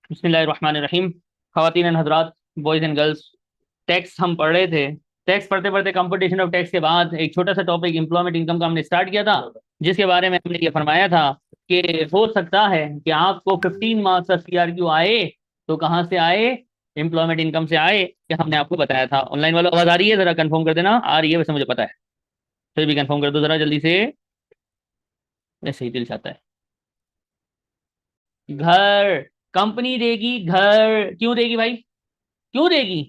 बिस्मिल्लाहिर्रहमानिर्रहीम। ख़वातीन and Hazrat, boys and girls, tax हम पढ़ रहे थे। टैक्स पढ़ते पढ़ते कंपटीशन ऑफ टैक्स के बाद एक छोटा सा टॉपिक एम्प्लॉयमेंट इनकम का हमने स्टार्ट किया था, जिसके बारे में हमने ये फरमाया था कि हो सकता है कि आपको 15 मार्क्स का CRQ आए, तो कहाँ से आए? एम्प्लॉयमेंट इनकम से आए, कि हमने आपको बताया था। ऑनलाइन वालों आवाज़ आ रही है? ज़रा कंफर्म कर देना। आ रही है? वैसे मुझे पता है, फिर भी कंफर्म कर दो ज़रा जल्दी से, ऐसे ही दिल चाहता है। घर, कंपनी देगी घर। क्यों देगी भाई? क्यों देगी?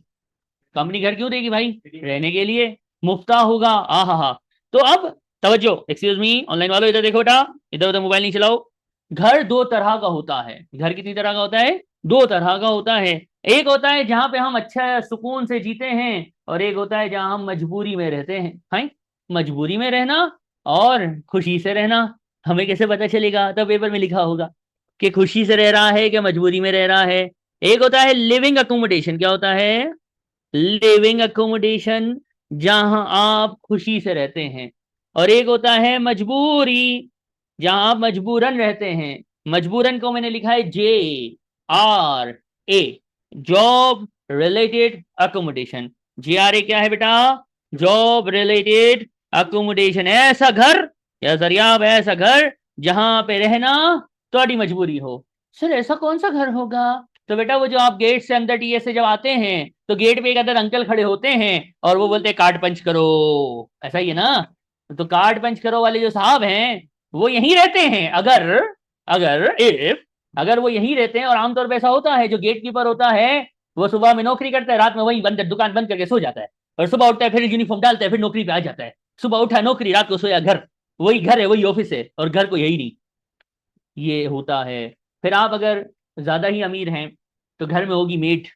कंपनी घर क्यों देगी भाई? रहने के लिए। मुफ्ता होगा। हा। तो अब तवज्जो, एक्सक्यूज मी, ऑनलाइन वालों इधर देखो बेटा, इधर उधर मोबाइल नहीं चलाओ। घर दो तरह का होता है। घर कितनी तरह का होता है? दो तरह का होता है। एक होता है जहां पे हम अच्छा सुकून से जीते हैं, और एक होता है जहां हम मजबूरी में रहते हैं। हाय, मजबूरी में रहना और खुशी से रहना, हमें कैसे पता चलेगा? तो पेपर में लिखा होगा कि खुशी से रह रहा है कि मजबूरी में रह रहा है। एक होता है लिविंग अकोमोडेशन। क्या होता है? लिविंग अकोमोडेशन, जहां आप खुशी से रहते हैं। और एक होता है मजबूरी, जहां आप मजबूरन रहते हैं। मजबूरन को मैंने लिखा है JRA, job related accommodation. JRA क्या है बेटा? Job related accommodation. ऐसा घर या जरियाब, ऐसा घर जहां पे रहना ਤੁਹਾਡੀ मजबूरी हो। सर ऐसा कौन सा घर होगा? तो बेटा वो जो आप गेट से अंदर TS से जब आते हैं, तो गेट पे एक अंदर अंकल खड़े होते हैं और वो बोलते हैं कार्ड पंच करो। ऐसा ही है ना? तो कार्ड पंच करो वाले जो साहब हैं, वो यहीं रहते हैं। अगर अगर इफ अगर वो यहीं रहते हैं, और आमतौर पर ऐसा होता है, जो गेट कीपर होता है वो सुबह में नौकरी करता है, रात में वही बंद दुकान बंद करके सो जाता है, और सुबह उठता है, फिर यूनिफॉर्म डालता है, फिर नौकरी पे आ जाता है। सुबह उठा नौकरी, रात को सोया घर। वही घर है, वही ऑफिस है, और घर को यही नहीं। ये होता है। फिर आप अगर ज्यादा ही अमीर हैं, तो घर में होगी मेड।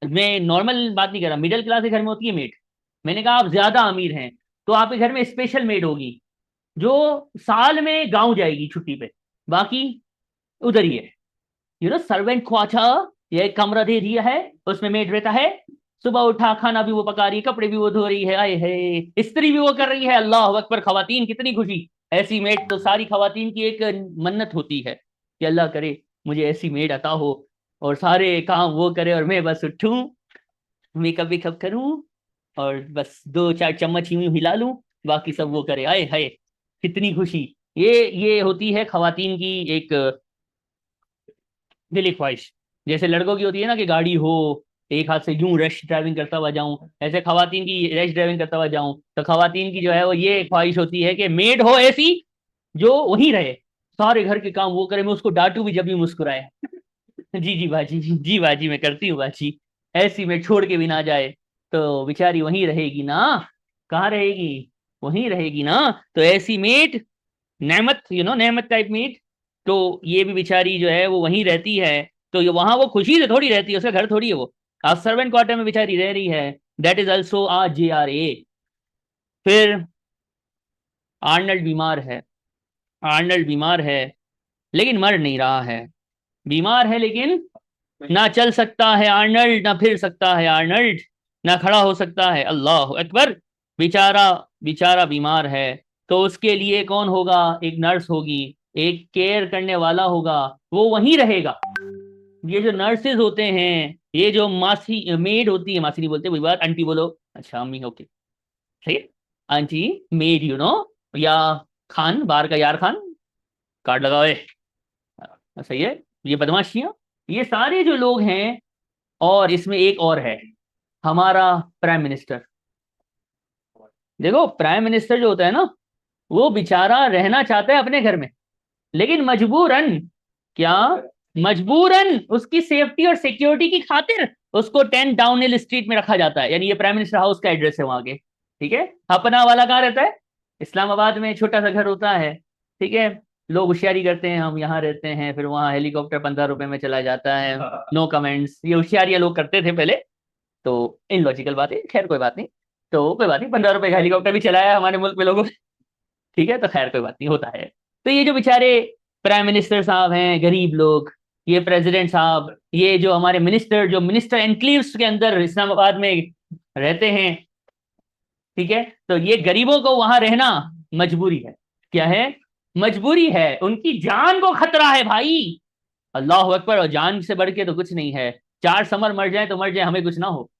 मैं नॉर्मल बात नहीं कर रहा, मिडिल क्लास के घर में होती है मेड। मैंने कहा आप ज्यादा अमीर हैं, तो आपके घर में स्पेशल मेड होगी, जो साल में गांव जाएगी छुट्टी पे, बाकी उधर ही है। सर्वेंट क्वार्टर, ये एक कमरा दे दिया है, उसमें मेड रहता है। सुबह उठा, खाना भी वो पका रही है, कपड़े भी वो धो रही है, आए है, स्त्री भी वो कर रही है। अल्लाह अकबर, खवातीन कितनी खुशी। ऐसी मेड तो सारी खवातीन की एक मन्नत होती है कि अल्लाह करे मुझे ऐसी मेड अता हो, और सारे काम वो करे और मैं बस उठूं, मेकअप वेकअप करूं, और बस दो चार चम्मच यूं हिला लूं, बाकी सब वो करे। आए हाय, कितनी खुशी। ये होती है खवातीन की एक दिली ख्वाहिश। जैसे लड़कों की होती है ना कि गाड़ी हो, एक हाथ से यूं रश ड्राइविंग करता हुआ जाऊं, ऐसे खवातीन की रश ड्राइविंग करता हुआ जाऊं। तो खवातीन की जो है वो ये ख्वाहिश होती है कि मेड हो ऐसी, जो वहीं रहे, सारे घर के काम वो करे, मैं उसको डांटू भी जब भी मुस्कुराए। जी जी बाजी, जी बाजी, मैं करती हूँ बाजी। ऐसी में छोड़ के भी ना जाए, तो बेचारी वहीं रहेगी ना। कहाँ रहेगी? वहीं रहेगी ना। तो ऐसी मेट, नेमत, नेमत टाइप मीट। तो ये भी बेचारी जो है वो वहीं रहती है। तो ये वहां वो खुशी से थोड़ी रहती है, उसका घर थोड़ी है वो। आप सर्वेंट क्वार्टर में बेचारी रह रही है। That is also JRA। फिर आर्नल्ड बीमार है। आर्नल्ड बीमार है, लेकिन मर नहीं रहा है। बीमार है लेकिन ना चल सकता है आर्नल्ड, ना फिर सकता है आर्नल्ड, ना खड़ा हो सकता है। अल्लाह अकबर। बेचारा, बेचारा बीमार है। तो उसके लिए कौन होगा? एक नर्स होगी, एक केयर करने वाला होगा, वो वहीं रहेगा। ये जो नर्सेज होते हैं, ये जो मासी मेड होती है, मासी नहीं बोलते, वही बात, आंटी बोलो। अच्छा अम्मी, ओके, सही है। आंटी, मेड, या खान, बार का यार खान, कार्ड लगाओ। सही है। ये बदमाशियां, ये सारे जो लोग हैं। और इसमें एक और है, हमारा प्राइम मिनिस्टर। देखो प्राइम मिनिस्टर जो होता है ना, वो बेचारा रहना चाहता है अपने घर में, लेकिन मजबूरन, क्या, मजबूरन उसकी सेफ्टी और सिक्योरिटी की खातिर उसको 10 डाउनहिल स्ट्रीट में रखा जाता है। यानी ये प्राइम मिनिस्टर हाउस का एड्रेस है वहां के। ठीक है। अपना वाला कहाँ रहता है? इस्लामाबाद में छोटा सा घर होता है। ठीक है। लोग होशियारी करते हैं, हम यहाँ रहते हैं, फिर वहां हेलीकॉप्टर 15 रुपए में चला जाता है। नो कमेंट्स, ये होशियारियां लोग करते थे पहले। तो इन लॉजिकल बात है, खैर कोई बात नहीं। तो कोई बात नहीं, 15 रुपए का हेलीकॉप्टर भी चलाया हमारे मुल्क में लोगों ने। ठीक है, तो खैर कोई बात नहीं, होता है। तो ये जो बेचारे प्राइम मिनिस्टर साहब हैं, गरीब लोग, ये प्रेसिडेंट साहब, ये जो हमारे मिनिस्टर, जो मिनिस्टर एनक्लेव्स के अंदर इस्लामाबाद में रहते हैं, ठीक है, तो ये गरीबों को वहां रहना मजबूरी है। क्या है? मजबूरी है, उनकी जान को खतरा है भाई। अल्लाह अकबर, और जान से बढ़ के तो कुछ नहीं है। 4 समर मर जाए तो मर जाए, हमें कुछ ना हो।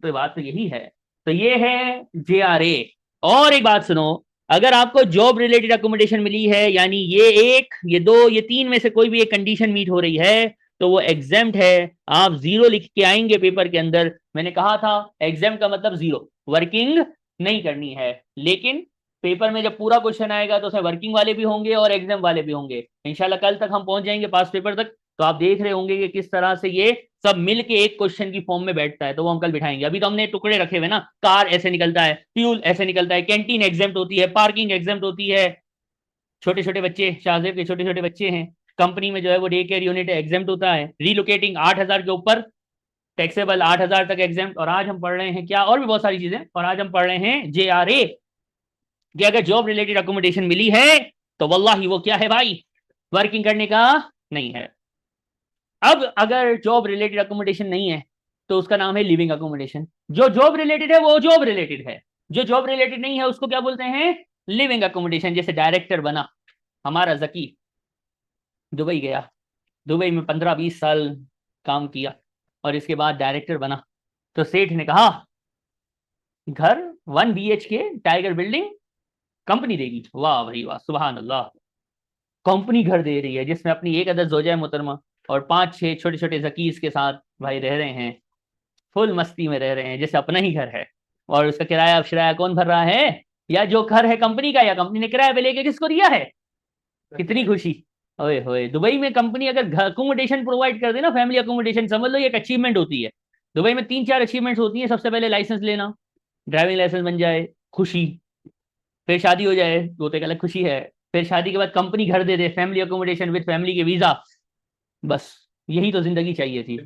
तो बात तो यही है। तो ये है JRA। और एक बात सुनो, अगर आपको जॉब रिलेटेड अकोमोडेशन मिली है, यानी ये एक, ये दो, ये तीन में से कोई भी एक कंडीशन मीट हो रही है, तो वो एग्जेम्प्ट है। आप 0 लिख के आएंगे पेपर के अंदर। मैंने कहा था एग्जाम का मतलब 0, वर्किंग नहीं करनी है। लेकिन पेपर में जब पूरा क्वेश्चन आएगा तो उसमें वर्किंग वाले भी होंगे और एग्जाम वाले भी होंगे। इंशाल्लाह कल तक हम पहुंच जाएंगे पास पेपर तक। तो आप देख रहे होंगे कि किस तरह से ये सब मिलके एक क्वेश्चन की फॉर्म में बैठता है। तो वो हम कल बिठाएंगे। अभी तो हमने टुकड़े रखे हुए ना, कार ऐसे निकलता है, फ्यूल ऐसे निकलता है, कैंटीन एग्जाम्प्ट होती है, पार्किंग एग्जाम्प्ट होती है। छोटे छोटे बच्चे, शाहजेब के छोटे छोटे बच्चे हैं, कंपनी में जो है वो डे केयर यूनिट एग्जाम्प्ट होता है। रीलोकेटिंग 8,000 के ऊपर टैक्सेबल, 8,000 तक एग्जाम्प्ट। और आज हम पढ़ रहे हैं क्या, और भी बहुत सारी चीजें। और आज हम पढ़ रहे हैं JRA, कि अगर जॉब रिलेटेड अकोमोडेशन मिली है तो वल्लाही वो क्या है भाई, वर्किंग करने का नहीं है। अब अगर जॉब रिलेटेड अकोमोडेशन नहीं है तो उसका नाम है लिविंग अकोमोडेशन। जो जॉब रिलेटेड है वो जॉब रिलेटेड है, जो जॉब रिलेटेड नहीं है उसको क्या बोलते हैं, लिविंग अकोमोडेशन। जैसे डायरेक्टर बना हमारा जकी, दुबई गया, दुबई में 15-20 साल काम किया और इसके बाद डायरेक्टर बना। तो सेठ ने कहा घर 1 BHK टाइगर बिल्डिंग कंपनी देगी। वाह भाई वाह, सुभान अल्लाह। कंपनी घर दे रही है जिसमें अपनी एक अदद जोजा मोहतरमा और 5-6 छोटे छोटे जकीज के साथ भाई रह रहे हैं, फुल मस्ती में रह रहे हैं जैसे अपना ही घर है। और उसका किराया शराया कौन भर रहा है, या जो घर है कंपनी का, या कंपनी ने किराया पे लेके किसको दिया है। कितनी खुशी। ओए होए, दुबई में कंपनी अगर अकोमोडेशन प्रोवाइड कर दे ना, फैमिली अकोमोडेशन, समझ लो ये एक अचीवमेंट होती है। दुबई में 3-4 अचीवमेंट्स होती हैं। सबसे पहले लाइसेंस लेना, ड्राइविंग लाइसेंस बन जाए, खुशी। फिर शादी हो जाए, वो तो एक अलग खुशी है। फिर शादी के बाद कंपनी घर दे दे, फैमिली अकोमोडेशन विद फैमिली के वीजा। बस यही तो जिंदगी चाहिए थी।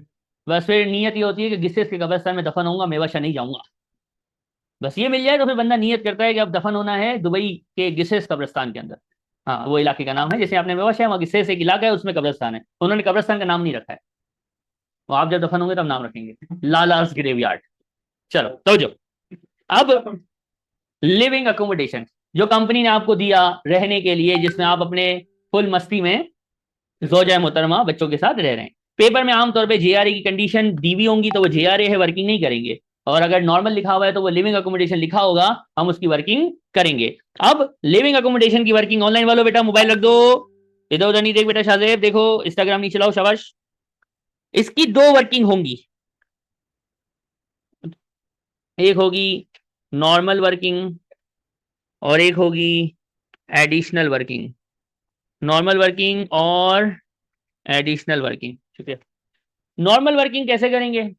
बस फिर नीयत ये होती है कि गिस्सेस के कब्रिस्तान में दफन होऊंगा, मेवाशा नहीं जाऊंगा। बस ये मिल जाए तो फिर बंदा नियत करता है कि अब दफन होना है दुबई के गिसेस कब्रिस्तान के अंदर। हाँ, वो इलाके का नाम है, जैसे आपने मेवाशा है वहाँ गिसेस एक इलाका है, उसमें कब्रिस्तान है, उन्होंने कब्रिस्तान का नाम नहीं रखा है। वो आप जब दफन होंगे तब नाम रखेंगे, लालास ग्रेवयार्ड। चलो तो जो अब लिविंग अकोमोडेशन जो कंपनी ने आपको दिया रहने के लिए, जिसमें आप अपने फुल मस्ती में जोजा मोहतरमा बच्चों के साथ रह रहे हैं। पेपर में आमतौर पे JRA की कंडीशन दी हुई होंगी तो वो JRA है, वर्किंग नहीं करेंगे। और अगर नॉर्मल लिखा हुआ है तो वो लिविंग अकोमोडेशन लिखा होगा, हम उसकी वर्किंग करेंगे। अब लिविंग अकोमोडेशन की वर्किंग, ऑनलाइन वालों बेटा मोबाइल रख दो, इधर उधर नहीं देख बेटा, शाहजेब देखो, इंस्टाग्राम नहीं चलाओ, शाबाश। इसकी 2 वर्किंग होंगी, एक होगी नॉर्मल वर्किंग और एक होगी एडिशनल वर्किंग। नॉर्मल वर्किंग और एडिशनल वर्किंग, ठीक है। नॉर्मल वर्किंग कैसे करेंगे,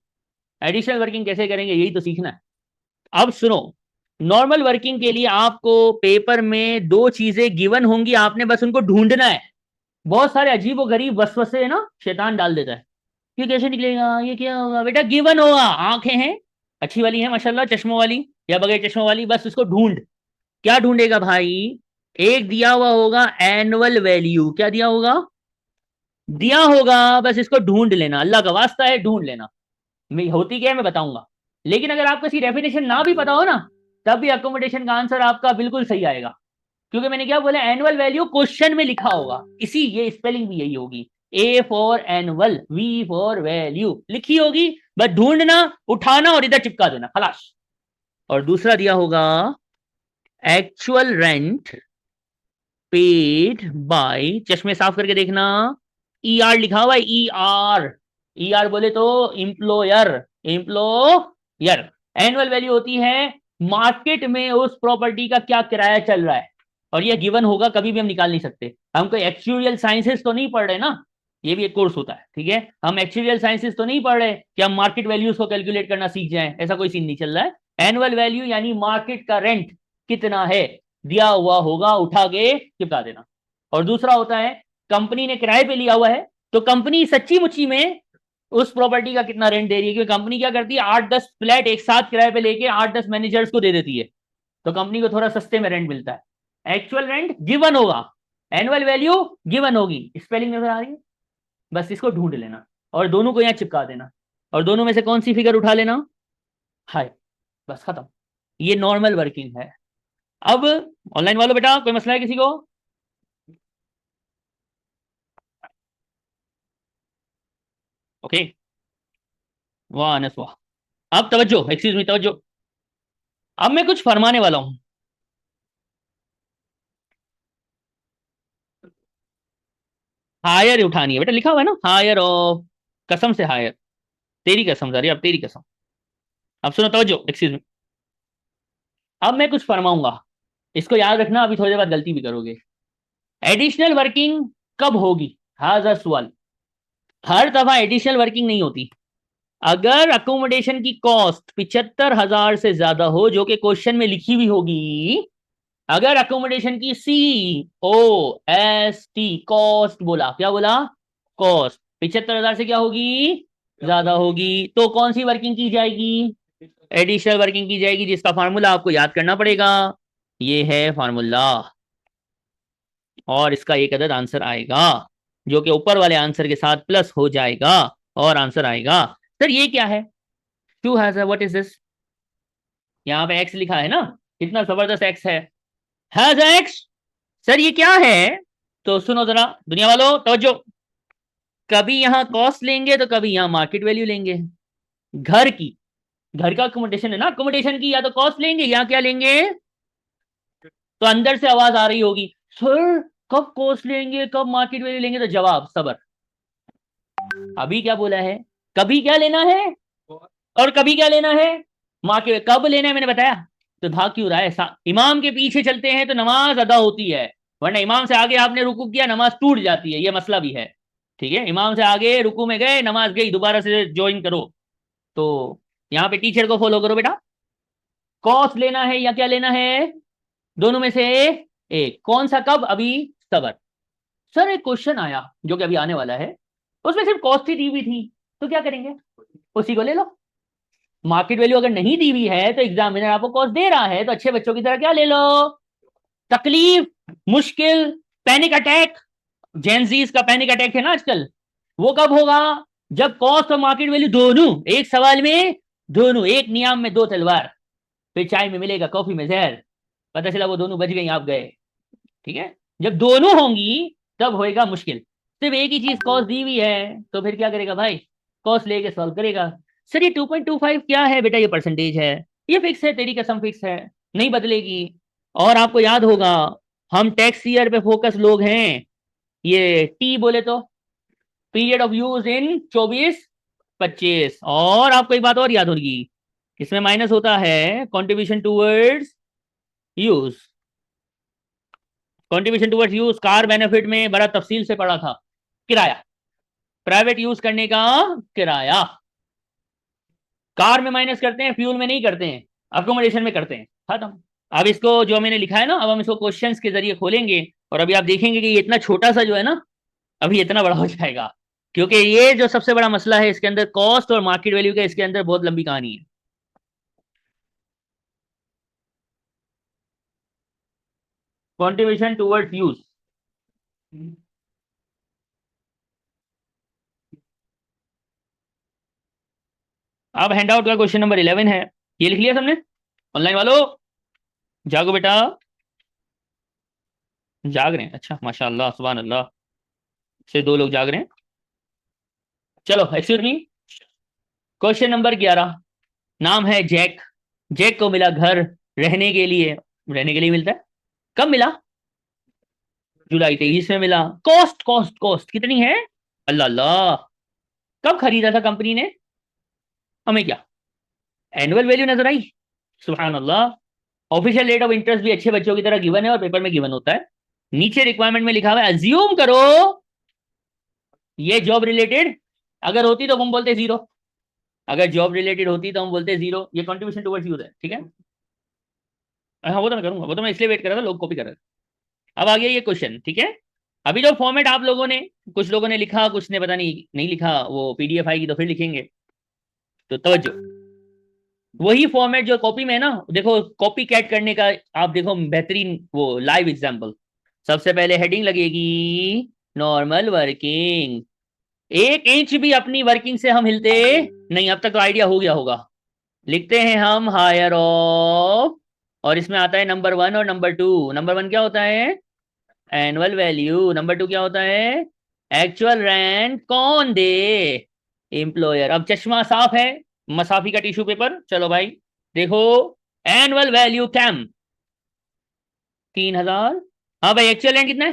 एडिशनल वर्किंग कैसे करेंगे, यही तो सीखना है। अब सुनो, नॉर्मल वर्किंग के लिए आपको पेपर में 2 चीजें गिवन होंगी, आपने बस उनको ढूंढना है। बहुत सारे अजीब व गरीब वसवसे है ना शैतान डाल देता है, ये कैसे निकलेगा, ये क्या होगा, बेटा गिवन होगा। आंखें हैं अच्छी वाली है माशाल्लाह, चश्मों वाली या बगैर चश्मों वाली, बस इसको ढूंढ। क्या ढूंढेगा भाई, एक दिया हुआ होगा एनुअल वैल्यू, क्या दिया होगा, दिया होगा, बस इसको ढूंढ लेना, अल्लाह का वास्ता है ढूंढ लेना। मैं होती क्या है मैं बताऊंगा। लेकिन अगर आपको इसकी डेफिनेशन ना भी पता हो ना, तब भी अकोमोडेशन का आंसर आपका बिल्कुल सही आएगा। क्योंकि मैंने क्या बोला, एनुअल वैल्यू क्वेश्चन में लिखा होगा, इसी ये स्पेलिंग भी यही होगी, A for annual, V for value लिखी होगी। बस ढूंढना, उठाना और इधर चिपका देना, खलास। और दूसरा दिया होगा एक्चुअल रेंट पेड बाय, चश्मे साफ करके देखना, ER लिखा हुआ है, ER बोले तो इंप्लॉयर, इंप्लॉयर। एनुअल वैल्यू होती है मार्केट में उस प्रॉपर्टी का क्या किराया चल रहा है, और ये गिवन होगा, कभी भी हम निकाल नहीं सकते। हम कोई एक्चुअल साइंसेस तो नहीं पढ़ रहे ना, ये भी एक कोर्स होता है, ठीक है। हम एक्चुअल साइंसेस तो नहीं पढ़ रहे कि हम मार्केट वैल्यूज को कैलकुलेट करना सीख जाएं, ऐसा कोई सीन नहीं चल रहा है। एनुअल वैल्यू यानी मार्केट का रेंट कितना है, दिया हुआ होगा, उठा के चिपका देना। और दूसरा होता है कंपनी ने किराए पे लिया हुआ है, तो कंपनी सच्ची मुच्ची में उस प्रॉपर्टी का कितना रेंट दे रही है, क्योंकि कंपनी क्या करती है 8-10 फ्लैट एक साथ किराए पे लेके 8-10 मैनेजर्स को दे देती है, तो कंपनी को थोड़ा सस्ते में रेंट मिलता है। एक्चुअल रेंट गिवन होगा, एनुअल वैल्यू गिवन होगी, स्पेलिंग नजर आ रही है, बस इसको ढूंढ लेना और दोनों को यहां चिपका देना, और दोनों में से कौन सी फिगर उठा लेना, हाय, बस खत्म। ये नॉर्मल वर्किंग है। अब ऑनलाइन वालों बेटा कोई मसला है किसी को, ओके, वाह अनस वाह। अब तवज्जो, एक्सक्यूज मी, तवज्जो। अब मैं कुछ फरमाने वाला हूं। हायर उठानी है बेटा, लिखा हुआ है ना हायर ऑफ, कसम से हायर, तेरी कसम सारी, अब तेरी कसम। अब सुनो तवज्जो, एक्सक्यूज मी। अब मैं कुछ फरमाऊंगा, इसको याद रखना, अभी थोड़ी देर बाद गलती भी करोगे। एडिशनल वर्किंग कब होगी? हाजा सवाल। हर दफा एडिशनल वर्किंग नहीं होती। अगर अकोमोडेशन की कॉस्ट 75,000 से ज्यादा हो, जो कि क्वेश्चन में लिखी हुई होगी, अगर अकोमोडेशन की COST कॉस्ट बोला, क्या बोला? कॉस्ट 75,000 से क्या होगी? ज्यादा होगी, तो कौन सी वर्किंग की जाएगी? एडिशनल वर्किंग की जाएगी, जिसका फार्मूला आपको याद करना पड़ेगा। ये है फार्मूला, और इसका एक अदद आंसर आएगा, जो कि ऊपर वाले आंसर के साथ प्लस हो जाएगा, और आंसर आएगा। सर ये क्या है? Two has, what is this? यहाँ पे एक्स लिखा है ना, कितना जबरदस्त एक्स है एक्स। सर ये क्या है? तो सुनो जरा दुनिया वालों, तवज्जो। कभी यहाँ कॉस्ट लेंगे तो कभी यहाँ मार्केट वैल्यू लेंगे। घर की, घर का अकोमोडेशन है ना, अकोमोडेशन की या तो कॉस्ट लेंगे या क्या लेंगे? तो अंदर से आवाज आ रही होगी, सर कब कॉस्ट लेंगे कब मार्केट वैल्यू लेंगे? तो जवाब सबर। अभी क्या बोला है? कभी क्या लेना है और कभी क्या लेना है? मार्केट। कब लेना है मैंने बताया, तो भाग क्यों रहा है? इमाम के पीछे चलते हैं तो नमाज अदा होती है, वरना इमाम से आगे आपने रुकू किया नमाज टूट जाती है, ये मसला भी है। ठीक है, इमाम से आगे रुकू में गए, नमाज गई, दोबारा से ज्वाइन करो। तो यहाँ पे टीचर को फॉलो करो बेटा। कॉस लेना है या क्या लेना है? दोनों में से एक, कौन सा? कब? अभी सबर। सर एक क्वेश्चन आया जो कि अभी आने वाला है, उसमें सिर्फ कॉस्ट ही दी हुई थी, तो क्या करेंगे? उसी को ले लो। मार्केट वैल्यू अगर नहीं दी हुई है तो एग्जामिनर आपको कॉस्ट दे रहा है, तो अच्छे बच्चों की तरह क्या ले लो? तकलीफ, मुश्किल, पैनिक अटैक। जेनजीज का पैनिक अटैक है ना आजकल, वो कब होगा? जब कॉस्ट और मार्केट वैल्यू दोनों एक सवाल में, दोनों एक नियाम में दो तलवार, फिर चाय में मिलेगा कॉफी में जहर, पता चला वो दोनों बच गई, आप गए। ठीक है, जब दोनों होंगी तब होएगा मुश्किल। सिर्फ एक ही चीज कॉस्ट दी हुई है, तो फिर क्या करेगा भाई? कॉस्ट लेके सॉल्व करेगा। सर ये 2.25 क्या है बेटा? ये परसेंटेज है, ये फिक्स है, तेरी कसम फिक्स है, नहीं बदलेगी। और आपको याद होगा, हम टैक्स ईयर पे फोकस लोग हैं। ये टी बोले तो पीरियड ऑफ यूज इन 24-25। और आपको एक बात और याद होगी, इसमें माइनस होता है contribution towards use. Contribution towards use car benefit में बड़ा तफसील से पढ़ा था। किराया, प्राइवेट यूज करने का किराया, कार में माइनस करते हैं, फ्यूल में नहीं करते हैं, अकोमोडेशन में करते हैं, खत्म। अब इसको जो मैंने लिखा है ना, अब हम इसको क्वेश्चंस के जरिए खोलेंगे, और अभी आप देखेंगे कि ये इतना छोटा सा जो है ना, अभी इतना बड़ा हो जाएगा, क्योंकि ये जो सबसे बड़ा मसला है इसके अंदर कॉस्ट और मार्केट वैल्यू का, इसके अंदर बहुत लंबी कहानी है। Contribution towards use. अब हैंडआउट का क्वेश्चन नंबर 11 है, ये लिख लिया सबने? ऑनलाइन वालों जागो बेटा, जाग रहे हैं, अच्छा माशाल्लाह सुभान अल्लाह, से दो लोग जाग रहे हैं। चलो एक्सक्यूज मी, क्वेश्चन नंबर 11, नाम है जैक। जैक को मिला घर रहने के लिए, रहने के लिए मिलता है, कब मिला? जुलाई 23 में मिला। कॉस्ट कॉस्ट कॉस्ट कितनी है? अल्लाह अल्लाह, कब खरीदा था कंपनी ने? हमें क्या एनुअल वैल्यू नजर आई? सुभान अल्लाह। ऑफिशियल रेट ऑफ इंटरेस्ट भी अच्छे बच्चों की तरह गिवन है, और पेपर में गिवन होता है। नीचे रिक्वायरमेंट में लिखा हुआ है, अज्यूम करो ये जॉब रिलेटेड, अगर होती तो हम बोलते जीरो, अगर जॉब रिलेटेड होती तो हम बोलते जीरो। ये कंट्रीब्यूशन टुवर्ड्स यूज है, ठीक है। हाँ वो तो मैं करूंगा, वो तो मैं इसलिए वेट कर रहा था, लोग कॉपी कर रहे थे। अब आ गया ये क्वेश्चन, ठीक है। अभी जो फॉर्मेट आप लोगों ने, कुछ लोगों ने लिखा, कुछ ने पता नहीं नहीं लिखा, वो पीडीएफ आएगी तो फिर लिखेंगे, तो तवज्जो। वही फॉर्मेट जो कॉपी में है ना, देखो कॉपी कैट करने का, आप देखो बेहतरीन वो लाइव एग्जांपल। सबसे पहले हेडिंग लगेगी नॉर्मल वर्किंग, 1 इंच भी अपनी वर्किंग से हम हिलते नहीं, अब तक तो आइडिया हो गया होगा। लिखते हैं हम हायर ऑफ, और इसमें आता है नंबर 1 और नंबर 2। नंबर 1 क्या होता है? Annual value. नंबर 2 क्या होता है? एक्चुअल रेंट कौन दे? एम्प्लॉयर। अब चश्मा साफ है, मसाफी का टिश्यू पेपर। चलो भाई देखो, एनुअल वैल्यू कैम 3000। हाँ भाई, एक्चुअल एंड कितना है?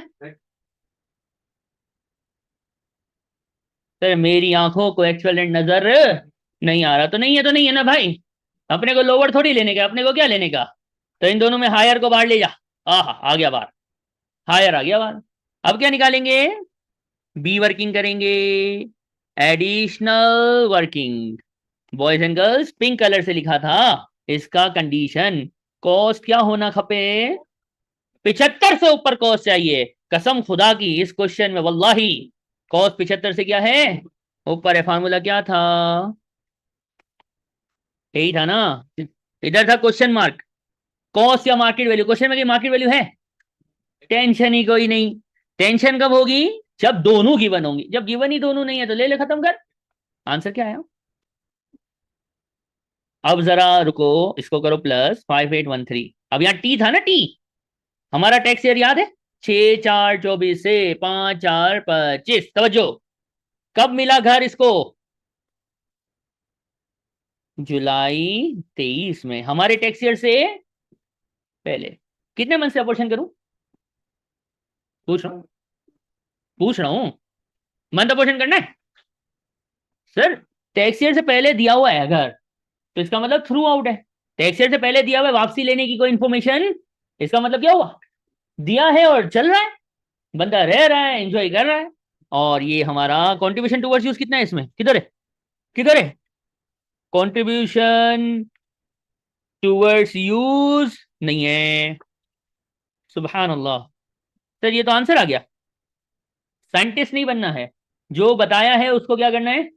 सर मेरी आंखों को एक्चुअल एंड नजर नहीं आ रहा। तो नहीं है तो नहीं है ना भाई, अपने को लोअर थोड़ी लेने का, अपने को क्या लेने का। तो इन दोनों में हायर को बाहर ले जा। आहा, आ गया बाहर, हायर आ गया बाहर। अब क्या निकालेंगे? बी वर्किंग करेंगे, additional working. Boys and girls, pink colour से लिखा था इसका कंडीशन। कॉस्ट क्या होना खपे? 75 से ऊपर कॉस्ट चाहिए। कसम खुदा की इस क्वेश्चन में वल्लाही कॉस्ट 75 से क्या है, ऊपर है। फार्मूला क्या था? यही था ना, इधर था क्वेश्चन मार्क। कॉस्ट या मार्केट वैल्यू, क्वेश्चन में मार्केट वैल्यू है? टेंशन ही कोई नहीं। टेंशन कब होगी? जब दोनों गिवन होंगी। जब गिवन ही दोनों नहीं है तो ले ले, खत्म कर। आंसर क्या है? अब जरा रुको, इसको करो प्लस 5813। अब यहाँ टी था ना, टी हमारा टैक्स ईयर याद है? 6/4/24 से 5/4/25। तवज्जो, कब मिला घर इसको? जुलाई 23 में, हमारे टैक्स ईयर से पहले। कितने मंथ से अपोर्शन करूं? पूछ रहा हूं, पूछ रहा हूं। मंथ अपोर्शन करना है सर। टैक्स ईयर से पहले दिया हुआ है अगर, तो इसका मतलब थ्रू आउट है। टैक्स ईयर से पहले दिया हुआ है, वापसी लेने की कोई इंफॉर्मेशन, इसका मतलब क्या हुआ? दिया है और चल रहा है, बंदा रह रहा है, एंजॉय कर रहा है। और ये हमारा कंट्रीब्यूशन टुवर्ड्स यूज कितना है इसमें? किधर है, किधर है? कंट्रीब्यूशन टुवर्ड्स यूज नहीं है। सुभान अल्लाह। सर ये तो आंसर आ गया। साइंटिस्ट नहीं बनना है, जो बताया है उसको क्या करना है,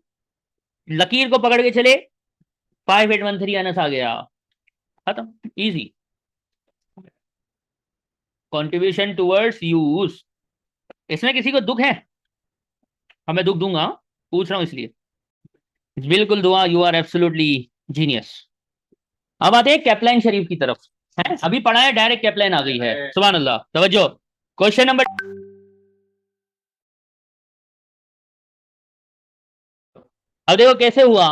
लकीर को पकड़ के चले। 5813 आनस आ गया, खत्म, इजी। कंट्रीब्यूशन टुवर्ड्स यूज, इसमें किसी को दुख है? हमें दुख दूंगा, पूछ रहा हूं इसलिए। बिल्कुल दुआ, यू आर एब्सोल्युटली जीनियस। अब आते हैं कैप्लाइन शरीफ की तरफ। है अभी पढ़ा है, डायरेक्ट कैप्लाइन आ गई है। सुभान अल्लाह। तवज्जो, क्वेश्चन नंबर। अब देखो कैसे हुआ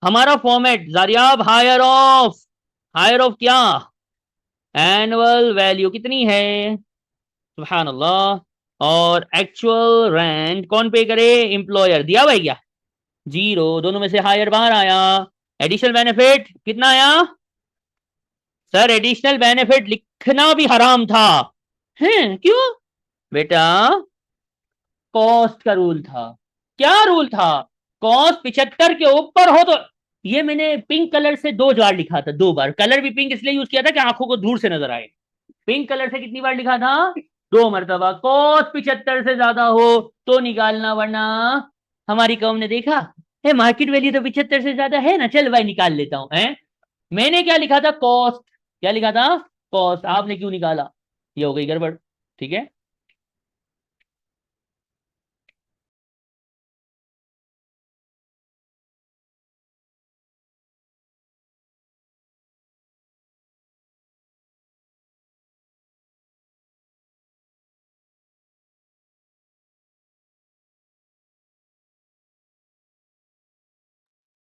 हमारा फॉर्मेट। जारियाब, हायर ऑफ, हायर ऑफ क्या? एनुअल वैल्यू कितनी है? सुभान अल्लाह। और एक्चुअल रेंट कौन पे करे? एम्प्लॉयर। दिया भाई क्या? 0, दोनों में से हायर बाहर आया। एडिशनल बेनिफिट कितना आया? सर एडिशनल बेनिफिट लिखना भी हराम था। है क्यों बेटा? कॉस्ट का रूल था। क्या रूल था? कॉस्ट 75 के ऊपर हो तो, ये मैंने पिंक कलर से 2 बार लिखा था। 2 बार, कलर भी पिंक इसलिए यूज किया था कि आंखों को दूर से नजर आए। पिंक कलर से कितनी बार लिखा था? 2 मरतबा। कॉस्ट 75 से ज्यादा हो तो निकालना, वरना हमारी कौम ने देखा है मार्केट वैल्यू तो 75 से ज्यादा है ना, चल भाई निकाल लेता हूं। है मैंने क्या लिखा था? कॉस्ट। क्या लिखा था? कॉस्ट। आपने क्यों निकाला? ये हो गई गड़बड़। ठीक है,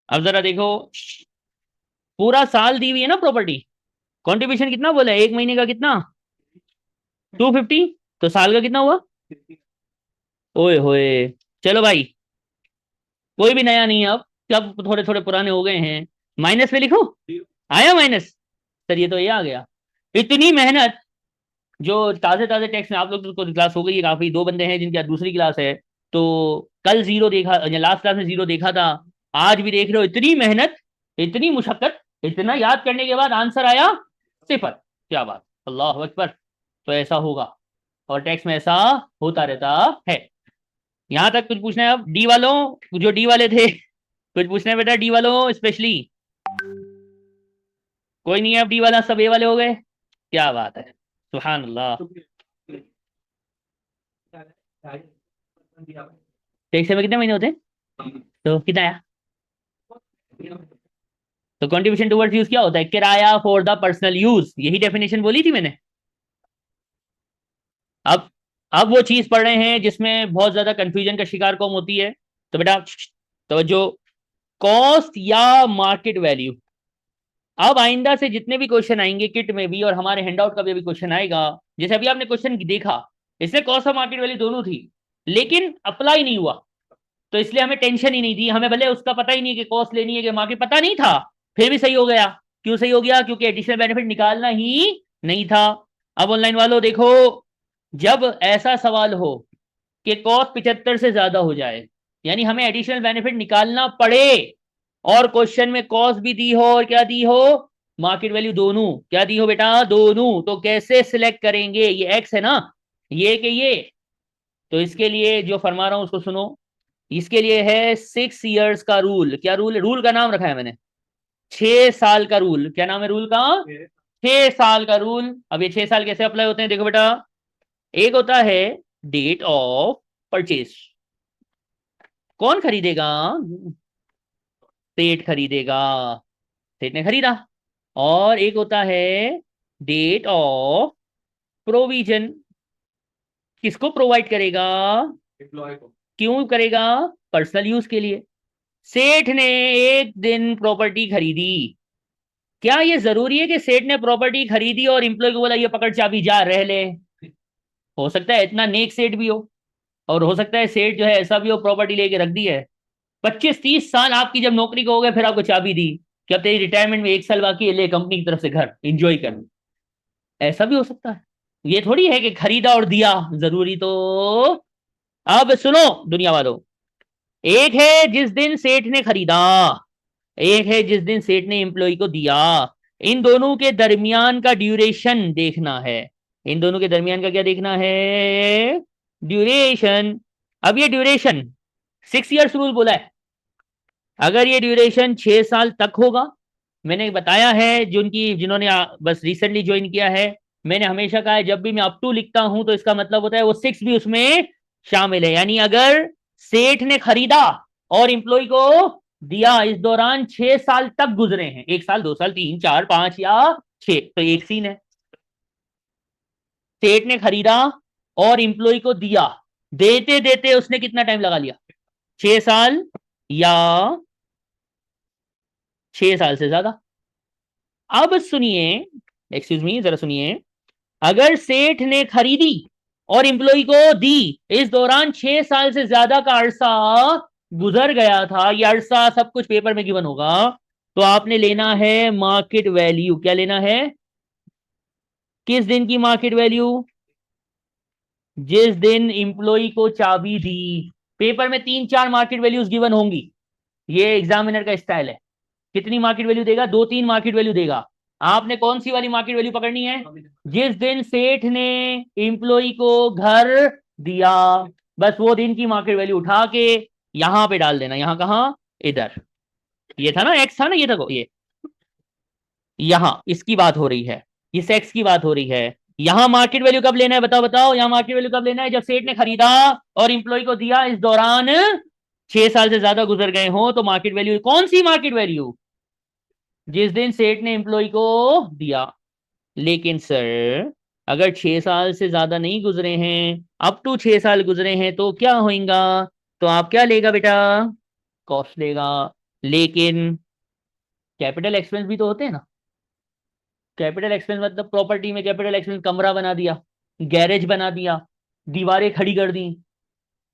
अब जरा देखो, पूरा साल दी हुई है ना प्रॉपर्टी। कंट्रीब्यूशन कितना बोला है? 1 महीने का कितना? 250। तो साल का कितना हुआ? ओए होए। चलो भाई, कोई भी नया नहीं है अब, सब थोड़े थोड़े पुराने हो गए हैं। माइनस पे लिखो, आया माइनस। सर ये तो ये आ गया। इतनी मेहनत, जो ताजे ताजे टेक्स्ट में आप लोग को क्लास हो गई है काफी, 2 बंदे हैं जिनकी आज दूसरी क्लास है, तो कल जीरो देखा या लास्ट क्लास में जीरो देखा था, आज भी देख रहे हो। इतनी मेहनत, इतनी मुशक्कत, इतना याद करने के बाद आंसर आया 0। क्या बात, अल्लाह अकबर। तो ऐसा होगा, और टेक्स्ट में ऐसा होता रहता है। यहां तक कुछ पूछना है अब डी वालों, जो डी वाले थे, कुछ पूछना है बेटा डी वालों स्पेशली? कोई नहीं है अब डी वाला, सब ए वाले हो गए। क्या बात है, सुभान अल्लाह। टेक्स्ट में कितने महीने होते हैं? तो कितना आया? तो कंट्रीब्यूशन टुवर्ड्स यूज क्या होता है? किराया फॉर द पर्सनल यूज, यही डेफिनेशन बोली थी मैंने। अब अब वो चीज पढ़ रहे हैं जिसमें बहुत ज्यादा कंफ्यूजन का शिकार कौन होती है। तो बेटा तवज्जो, कॉस्ट या मार्केट वैल्यू। अब आइंदा से जितने भी क्वेश्चन आएंगे किट में भी और हमारे हैंडआउट का भी अभी क्वेश्चन आएगा, जैसे अभी आपने क्वेश्चन देखा, इसमें कॉस्ट और मार्केट वैल्यू दोनों थी, लेकिन अप्लाई नहीं हुआ, तो इसलिए हमें टेंशन ही नहीं थी, हमें भले उसका पता ही नहीं कि कॉस्ट लेनी है कि मार्केट पता नहीं था, फिर भी सही हो गया। क्यों सही हो गया? क्योंकि एडिशनल बेनिफिट निकालना ही नहीं था। अब ऑनलाइन वालों देखो, जब ऐसा सवाल हो कि कॉस्ट 75 से ज्यादा हो जाए, यानी हमें एडिशनल बेनिफिट निकालना पड़े, और क्वेश्चन में कॉस्ट भी दी हो और क्या दी हो, मार्केट वैल्यू, दोनों क्या दी हो बेटा, दोनों, तो कैसे सिलेक्ट करेंगे? ये एक्स है ना, ये कि ये, तो इसके लिए जो फरमा रहा हूं उसको सुनो। इसके लिए है 6 इयर्स का रूल। क्या रूल? रूल का नाम रखा है मैंने 6 साल का रूल। क्या नाम है रूल का? 6 साल का रूल। अब ये 6 साल कैसे अप्लाई होते हैं देखो बेटा, एक होता है डेट ऑफ परचेज, कौन खरीदेगा? सेठ खरीदेगा, सेठ ने खरीदा। और एक होता है डेट ऑफ प्रोविजन, किसको प्रोवाइड करेगा? एम्प्लॉय को। क्यों करेगा? पर्सनल यूज के लिए। सेठ ने एक दिन प्रॉपर्टी खरीदी, क्या ये जरूरी है कि सेठ ने प्रॉपर्टी खरीदी और एम्प्लॉय को बोला ये पकड़ चाबी जा रह ले? हो सकता है इतना नेक सेठ भी हो, और हो सकता है सेठ जो है ऐसा भी हो प्रॉपर्टी लेके रख दी है, 25-30 साल आपकी जब नौकरी को हो गए फिर आपको चाबी दी कि अब तेरी रिटायरमेंट में 1 साल बाकी है, ले कंपनी की तरफ से घर एंजॉय कर। ऐसा भी हो सकता है, ये थोड़ी है कि खरीदा और दिया जरूरी तो। अब सुनो दुनिया वालों, एक है जिस दिन सेठ ने खरीदा, एक है जिस दिन सेठ ने एम्प्लॉय को दिया, इन दोनों के दरमियान का ड्यूरेशन देखना है। इन दोनों के दरमियान का क्या देखना है? ड्यूरेशन। अब ये ड्यूरेशन 6 इयर्स रूल बोला है, अगर ये ड्यूरेशन 6 साल तक होगा, मैंने बताया है जिन्होंने बस रिसेंटली ज्वाइन किया है, मैंने हमेशा कहा है जब भी मैं अप टू लिखता हूं तो इसका मतलब होता है वो 6 भी उसमें शामिल है। यानी अगर सेठ ने खरीदा और एम्प्लॉय को दिया, इस दौरान 6 साल तक गुजरे हैं, 1 साल 2 साल 3 4 5 या 6, तो एक सीन है। सेठ ने खरीदा और एम्प्लॉय को दिया, देते देते उसने कितना टाइम लगा लिया? 6 साल या 6 साल से ज्यादा। अब सुनिए, एक्सक्यूज मी जरा सुनिए, अगर सेठ ने खरीदी और एम्प्लॉय को दी, इस दौरान 6 साल से ज्यादा का अरसा गुजर गया था, यह अरसा सब कुछ पेपर में गिवन होगा, तो आपने लेना है मार्केट वैल्यू। क्या लेना है? किस दिन की मार्केट वैल्यू? जिस दिन एम्प्लॉय को चाबी दी। पेपर में 3-4 मार्केट वैल्यूज गिवन होंगी, ये एग्जामिनर का स्टाइल है। कितनी मार्केट वैल्यू देगा? 2-3 मार्केट वैल्यू देगा। आपने कौन सी वाली मार्केट वैल्यू पकड़नी है? जिस दिन सेठ ने एम्प्लॉय को घर दिया, बस वो दिन की मार्केट वैल्यू उठा के यहां पे डाल देना। यहां कहा? इधर। ये था ना एक्स, था ना ये, देखो ये यहां इसकी बात हो रही है, इस एक्स की बात हो रही है। यहां मार्केट वैल्यू कब लेना है बताओ बताओ? यहां मार्केट वैल्यू कब लेना है? जब सेठ ने खरीदा और एम्प्लॉय को दिया, इस दौरान 6 साल से ज्यादा गुजर गए हो, तो मार्केट वैल्यू कौन सी मार्केट वैल्यू? जिस दिन सेठ ने एम्प्लॉय को दिया। लेकिन सर अगर 6 साल से ज्यादा नहीं गुजरे हैं, अप टू 6 साल गुजरे हैं, तो क्या होगा? तो आप क्या लेगा बेटा? कॉस्ट लेगा। लेकिन कैपिटल एक्सपेंस भी तो होते हैं ना। कैपिटल एक्सपेंस मतलब प्रॉपर्टी में कैपिटल एक्सपेंस, कमरा बना दिया, गैरेज बना दिया, दीवारें खड़ी कर दी,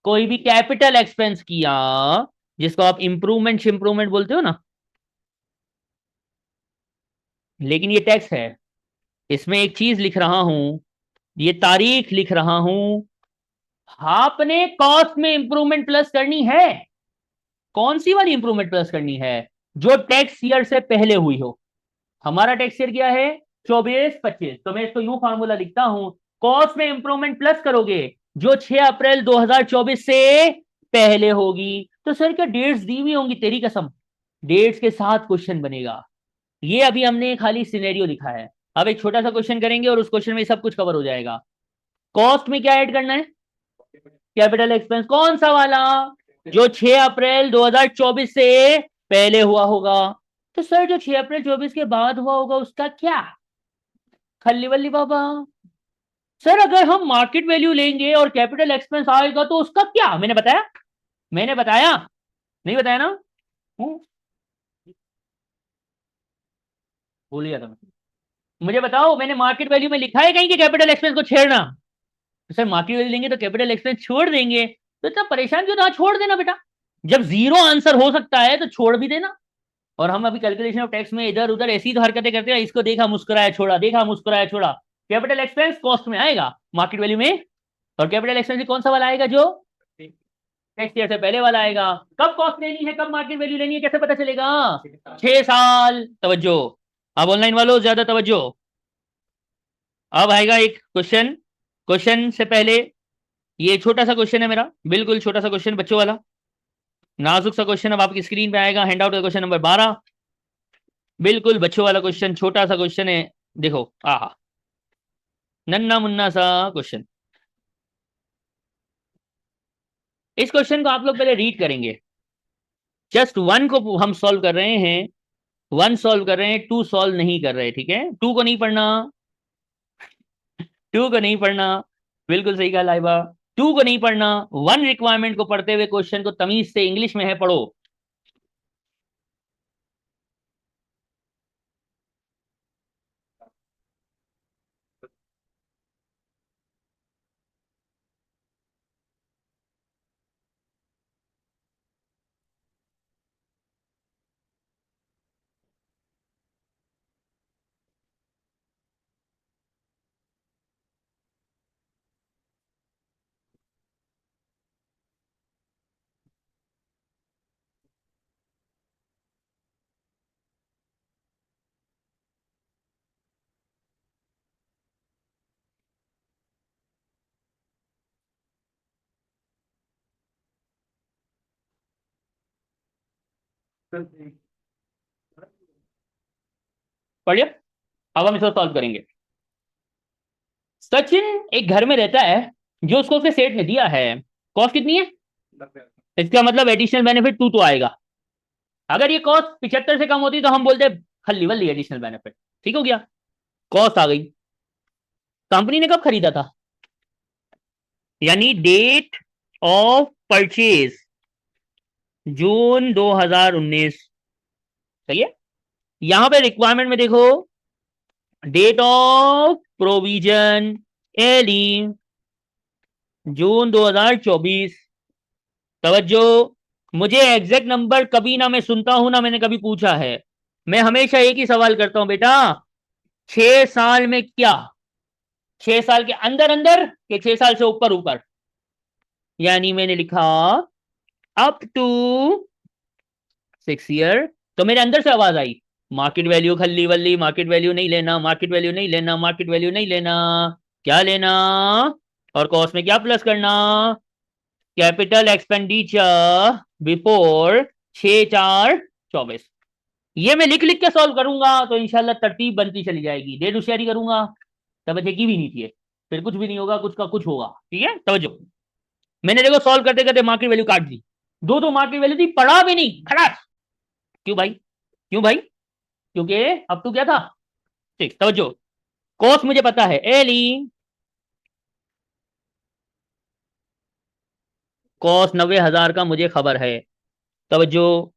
कोई भी कैपिटल एक्सपेंस किया, जिसको आप इंप्रूवमेंट शिम्प्रूवमेंट बोलते हो ना, लेकिन ये टैक्स है। इसमें एक चीज लिख रहा हूं, ये तारीख लिख रहा हूं, आपने कॉस्ट में इंप्रूवमेंट प्लस करनी है। कौन सी वाली इंप्रूवमेंट प्लस करनी है? जो टैक्स ईयर से पहले हुई हो। हमारा टैक्स ईयर क्या है? 24-25। तो मैं इसको यूं फॉर्मूला लिखता हूं, कॉस्ट में इंप्रूवमेंट प्लस करोगे जो 6 अप्रैल 2024 से पहले होगी। तो सर क्या डेट्स दी हुई होंगी? तेरी कसम, डेट्स के साथ क्वेश्चन बनेगा। ये अभी हमने खाली सिनेरियो लिखा है, अब एक छोटा सा क्वेश्चन करेंगे और उस क्वेश्चन में सब कुछ कवर हो जाएगा। कॉस्ट में क्या ऐड करना है? Capital expense. कौन सा वाला? जो 6 अप्रैल 2024 से पहले हुआ होगा। तो सर जो 6 अप्रैल 24 के बाद हुआ होगा उसका क्या? खल्ली बल्ली बाबा। सर अगर हम मार्केट वैल्यू लेंगे और कैपिटल एक्सपेंस आएगा तो उसका क्या? मैंने बताया? मैंने बताया? नहीं बताया ना? भूल गया था मैं। मुझे बताओ, मैंने मार्केट वैल्यू में लिखा है कहीं कि कैपिटल एक्सपेंस को छेड़ना? तो सर मार्केट वैल्यू लेंगे तो कैपिटल एक्सपेंस छोड़ देंगे, तो इतना परेशान क्यों ना, छोड़ देना बेटा। जब जीरो आंसर हो सकता है तो छोड़ भी देना। और हम अभी कैलकुलेशन ऑफ टैक्स में इधर उधर ऐसी तो हरकतें करते हैं, इसको देखा मुस्कुराया छोड़ा, देखा मुस्कुराया छोड़ा। कैपिटल एक्सपेंस कॉस्ट में आएगा, मार्केट वैल्यू में। और कैपिटल एक्सपेंस कौन सा वाला आएगा, जो नेक्स्ट ईयर से पहले वाला आएगा। कब कॉस्ट लेनी है, कब मार्केट वैल्यू लेनी है, कैसे पता चलेगा? 6 साल। तवज्जो, अब ऑनलाइन वालों ज्यादा तवज्जो। अब आएगा एक क्वेश्चन। क्वेश्चन से पहले, ये छोटा सा क्वेश्चन है मेरा, बिल्कुल छोटा सा क्वेश्चन, बच्चों वाला नाजुक सा क्वेश्चन। अब आपकी स्क्रीन पे आएगा हैंड आउट का क्वेश्चन नंबर 12। बिल्कुल बच्चों वाला क्वेश्चन, छोटा सा क्वेश्चन है। देखो, आहा, नन्ना मुन्ना सा क्वेश्चन। इस क्वेश्चन को आप लोग पहले रीड करेंगे। जस्ट वन को हम सॉल्व कर रहे हैं, वन सॉल्व कर रहे हैं, टू सॉल्व नहीं कर रहे, ठीक है? टू को नहीं पढ़ना, टू को नहीं पढ़ना। बिल्कुल सही कहा लाइबा, टू को नहीं पढ़ना। वन रिक्वायरमेंट को पढ़ते हुए क्वेश्चन को तमीज से, इंग्लिश में है, पढ़ो। पढ़िए, अब हम इसको सॉल्व करेंगे। सचिन एक घर में रहता है, जो उसको उसके सेठ ने दिया है। कॉस्ट कितनी है? इसका मतलब एडिशनल बेनिफिट टू तो आएगा। अगर ये कॉस्ट 75 से कम होती तो हम बोलते खल्ली वल्ली एडिशनल बेनिफिट। ठीक हो गया, कॉस्ट आ गई। कंपनी ने कब खरीदा था, यानी डेट ऑफ परचेज जून 2019। सही है। यहां पे रिक्वायरमेंट में देखो, डेट ऑफ प्रोविजन एली जून 2024। तवज्जो, मुझे एग्जैक्ट नंबर कभी ना मैं सुनता हूं ना मैंने कभी पूछा है। मैं हमेशा एक ही सवाल करता हूं बेटा, 6 साल में क्या? 6 साल के अंदर अंदर के 6 साल से ऊपर ऊपर? यानी मैंने लिखा अप टू 6 ईयर, तो मेरे अंदर से आवाज आई, मार्केट वैल्यू खल्ली वल्ली, मार्केट वैल्यू नहीं लेना, मार्केट वैल्यू नहीं लेना, मार्केट वैल्यू नहीं लेना। क्या लेना? और कॉस्ट में क्या प्लस करना? Capital expenditure before 6/4/24। ये मैं लिख लिख के सॉल्व करूंगा तो इंशाल्लाह तरतीब बनती चली जाएगी। डेढ़ होशियारी करूंगा तब की भी नहीं थी, फिर कुछ भी नहीं होगा, कुछ का कुछ होगा। ठीक है, तवज्जो। मैंने देखो सॉल्व करते करते मार्केट वैल्यू काट दी, दो मार्केट वैल्यू थी, पढ़ा भी नहीं, खलास। क्यों भाई, क्यों भाई? क्योंकि अब तो क्या था, ठीक, तवज्जो। कॉस्ट मुझे पता है, एली कॉस्ट 90,000 का मुझे खबर है। तवज्जो,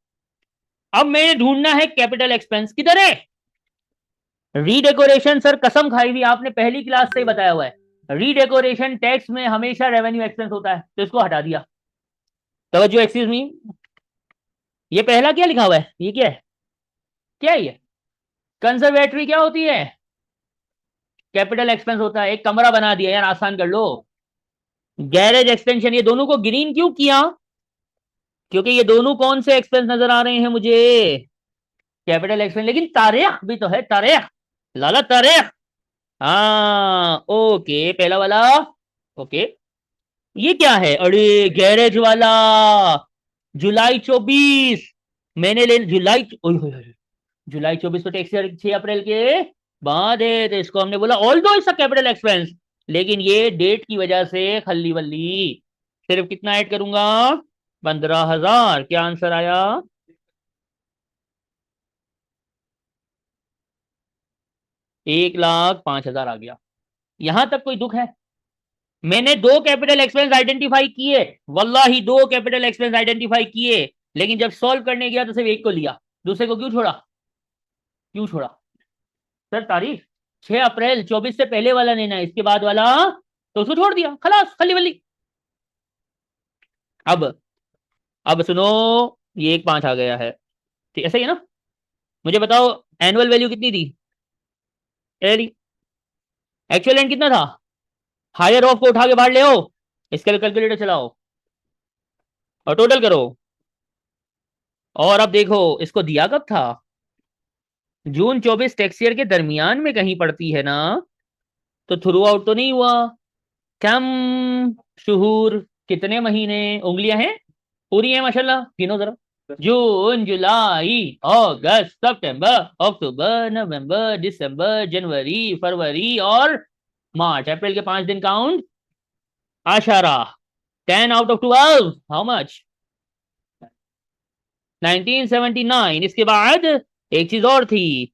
अब मैंने ढूंढना है कैपिटल एक्सपेंस, किधर है? रीडेकोरेशन, सर कसम खाई हुई आपने पहली क्लास से ही बताया हुआ है, रीडेकोरेशन टैक्स में हमेशा रेवेन्यू एक्सपेंस होता है, तो इसको हटा दिया। तवज्जो, एक्सक्यूज मी, ये पहला क्या लिखा हुआ है, ये क्या है, क्या है ये? कंजर्वेटरी क्या होती है? कैपिटल एक्सपेंस होता है। एक कमरा बना दिया यार, आसान कर लो। गैरेज एक्सटेंशन, ये दोनों को ग्रीन क्यों किया? क्योंकि ये दोनों कौन से एक्सपेंस नजर आ रहे हैं मुझे? Capital expense. लेकिन तारीख भी तो है, तारीख, लाला तारीख। हाँ ओके, पहला वाला ओके। ये क्या है, अरे गैरेज वाला, जुलाई 24। मैंने ले जुलाई, जुलाई 24 तो टैक्स 6 अप्रैल के बाद है, तो इसको हमने बोला ऑल दो इसका कैपिटल एक्सपेंस, लेकिन ये डेट की वजह से खल्ली वल्ली। सिर्फ कितना ऐड करूंगा, 15,000। क्या आंसर आया? 1,05,000 आ गया। यहां तक कोई दुख है? मैंने दो कैपिटल एक्सपेंस आइडेंटिफाई किए, वल्लाही दो कैपिटल एक्सपेंस आइडेंटिफाई किए, लेकिन जब सॉल्व करने गया तो सिर्फ एक को लिया, दूसरे को क्यों छोड़ा? क्यों छोड़ा? सर तारीख 6 अप्रैल 24 से पहले वाला लेना है, इसके बाद वाला तो उसको छोड़ दिया, खलास खली वली। अब सुनो, ये 1 5 आ गया है, ठीक ऐसा ही है ना। मुझे बताओ एनुअल वैल्यू कितनी थी, एक्चुअल एंड कितना था, हायर ऑफ को उठा के बाहर ले आओ, इसका कैलकुलेटर चलाओ और टोटल करो। और अब देखो इसको दिया कब था, जून 24 टैक्स ईयर के दरमियान में कहीं पड़ती है ना, तो थ्रू आउट तो नहीं हुआ। कम शुहूर, कितने महीने, उंगलियां हैं पूरी है माशाल्लाह, गिनो जरा। जून जुलाई अगस्त सितंबर अक्टूबर नवंबर दिसंबर जनवरी फरवरी और मार्च, अप्रैल के 5 दिन काउंट, आशारा 10 out of 12 हाउ मच, 1979। इसके बाद एक चीज और थी,